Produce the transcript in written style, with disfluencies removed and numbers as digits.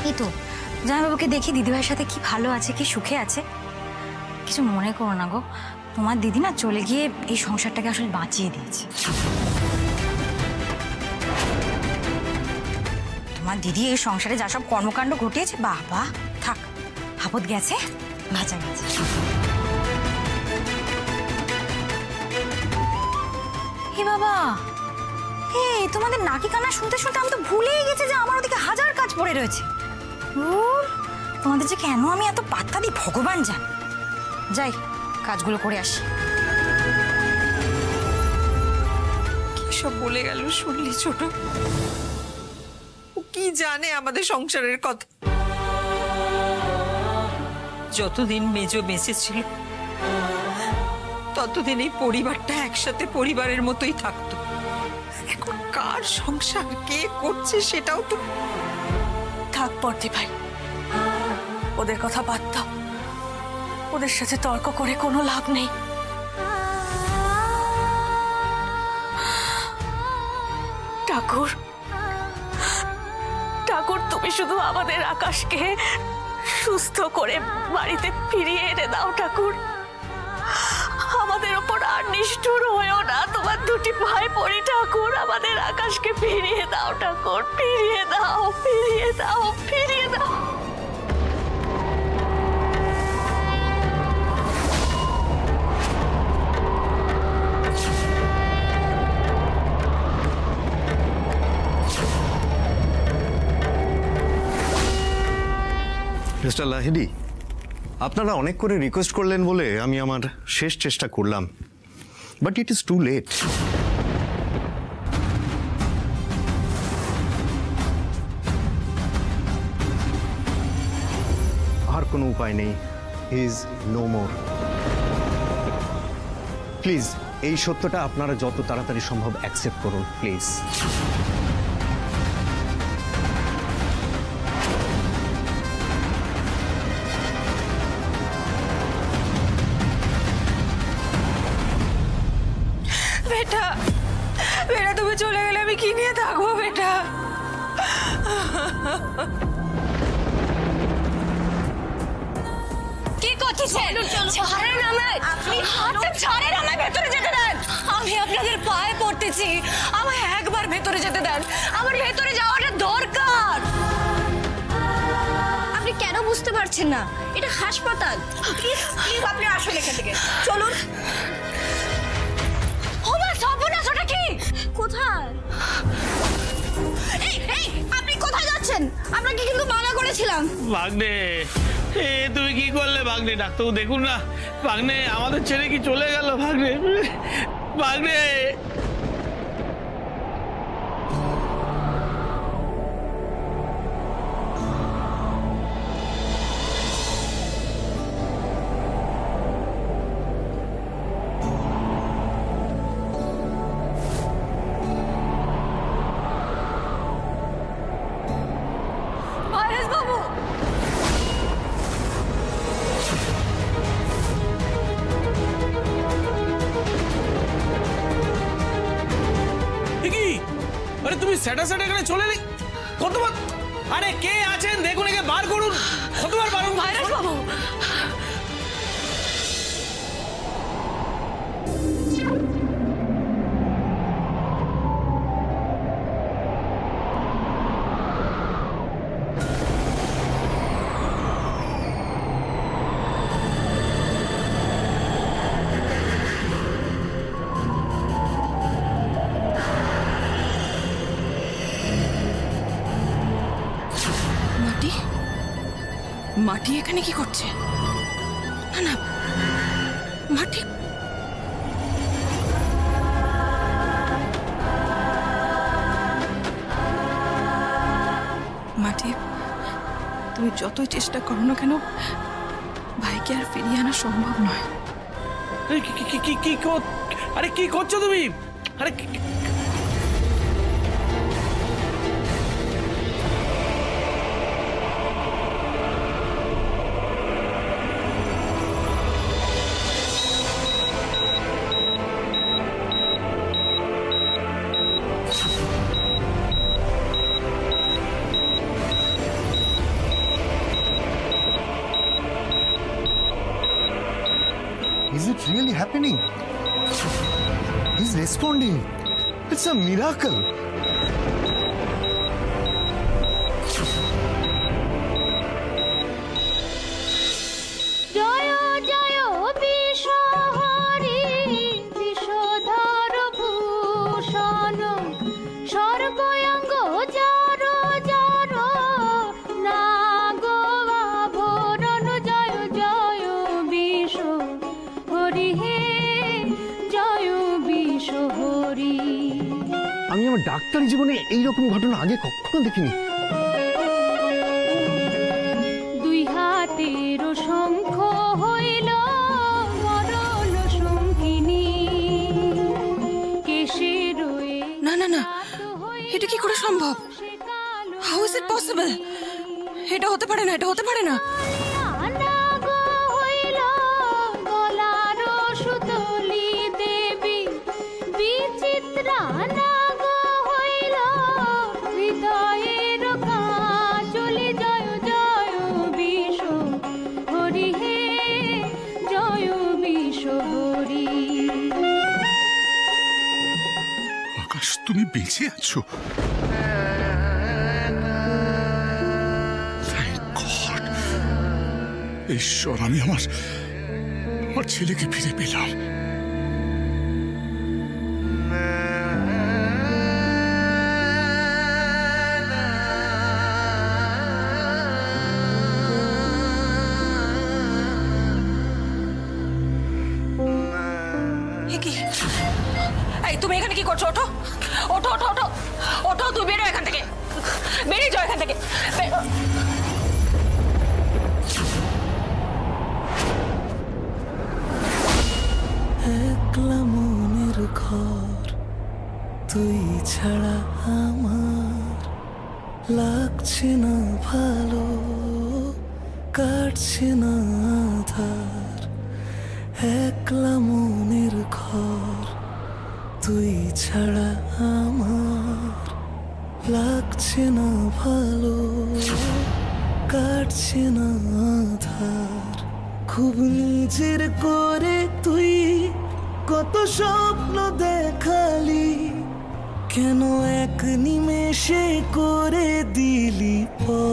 এই তো জামাইবাবুকে দেখি দিদিভাইয়ের সাথে কি ভালো আছে, কি সুখে আছে। কিছু মনে করো না গো, তোমার দিদি না চলে গিয়ে এই সংসারটাকে আসলে বাঁচিয়ে দিয়েছে। তোমার দিদি এই সংসারে যা সব কর্মকাণ্ড ঘটিয়েছে, বাহ বাহ, থাক, আপদ গেছে, বাঁচা গেছে। হে বাবা, তোমাদের নাকি কান্না শুনতে শুনতে আমি তো ভুলেই গেছি যে আমার ওদিকে হাজার কাজ পড়ে রয়েছে। তোমাদের যে কেন আমি এত পাত্তা দিই ভগবান জান। যাই, কাজগুলো করে আসি। কি সব বলে গেল শুনলি ছোট? ও কি জানে আমাদের সংসারের কথা? যতদিন মেজো বেঁচে ছিল ততদিন এই পরিবারটা একসাথে পরিবারের মতোই থাকতো। এখন কার সংসার কে করছে সেটাও তো। থাক পর্দি ভাই, ওদের কথা বাদ দাও, ওদের সাথে তর্ক করে কোনো লাভ নেই। ঠাকুর, ঠাকুর, তুমি শুধু আমাদের আকাশকে সুস্থ করে বাড়িতে ফিরিয়ে এনে দাও ঠাকুর। আমাদের ওপর আর নিষ্ঠুর হয়েও না, তোমার দুটি ভাই পড়ি ঠাকুর। আমাদের আকাশকে ফিরিয়ে দাও ঠাকুর, ফিরিয়ে দাও, ফিরিয়ে দাও, ফিরিয়ে দাও। মিস্টার লাহিড়ী, আপনারা অনেক করে রিকোয়েস্ট করলেন বলে আমি আমার শেষ চেষ্টা করলাম, but it is too late. আর কোনো উপায় নেই, he is no more. Please এই সত্যটা আপনারা যত তাড়াতাড়ি সম্ভব অ্যাকসেপ্ট করুন প্লিজ। বেটা, বেটা তুমি চলে গেলে আমি কি নিয়ে থাকবো বেটা? কি করছেন? ছাড়েন আমায়, আপনি হাতটা ছাড়েন আমায়, ভেতরে যেতে দেন। আমি আপনাদের পায়ে পড়তেছি, আমায় একবার ভেতরে যেতে দেন, আমার ভেতরে যাওয়াটা দরকার। আপনি কেন বুঝতে পারছেন না? এটা হাসপাতাল। প্লিজ আপনি আসুন এখান থেকে, চলুন। কোথায়? আপনি কোথায় যাচ্ছেন? আপনাকে কিন্তু মানা করেছিলাম। ভাগ্নে, তুমি কি করলে ভাগ্নে? ডাক্তারবাবু দেখুন না, ভাগ্নে আমাদের ছেলে কি চলে গেল? ভাগ্নে, ভাগ্নে। তুমি সেটা সেটা এখানে চলে এলি কতবার? আরে কে আছেন দেখুন, একে বার করুন। কতবার বারণ? ভাইরাস বাবু, মাটি এখানে কি করছে? না না, মাটি মাটি, তুমি যতই চেষ্টা করো না কেন ভাইকে আর ফিরিয়ে আনা সম্ভব নয়। আরে কি করছো তুমি? আরে really happening? He's responding. It's a miracle. জয় জয় বিশ্বহরি বিষধর ভূষণ সর্বঙ্গ জর জর নাগ আভরণ জয় জয় বিষ হরি হে জয় বিষ হরি। আমি আমার ডাক্তারি জীবনে এইরকম ঘটনা আগে কখনো দেখিনি। দুই হাতের শঙ্খ হইল মরণ শঙ্কিনী কেশের না না না, এটা কি করে সম্ভব? How is it possible? এটা হতে পারে না, এটা হতে পারে না। নাগ হইল গলার সুতলি দেবী বিচিত্রা নাগ হইল হৃদয়ের কাঁচলি জয় জয় বিষ হরি হে জয় বিষ হরি। আকাশ, তুমি বেঁচে আছো? Thank God! ঈশ্বর, আমি আমার ছেলেকে ফিরে পেলাম। এই তুমি এখানে কি করছো? ওঠো ওঠো ওঠো ওঠো ওঠো, তুই বেরো এখান থেকে, বেরিয়ে যাও এখান থেকে। একলা মনের ঘর তুই ছাড়া আমার লাগছে না ভালো, কাটছে না আধার। একলা মনের ঘর তুই ছাড়া আমার লাগছে না ভালো, কাটছে না আধার। খুব নিজের করে তুই কত স্বপ্ন দেখালি, কেন এক নিমেষে করে দিলি পর।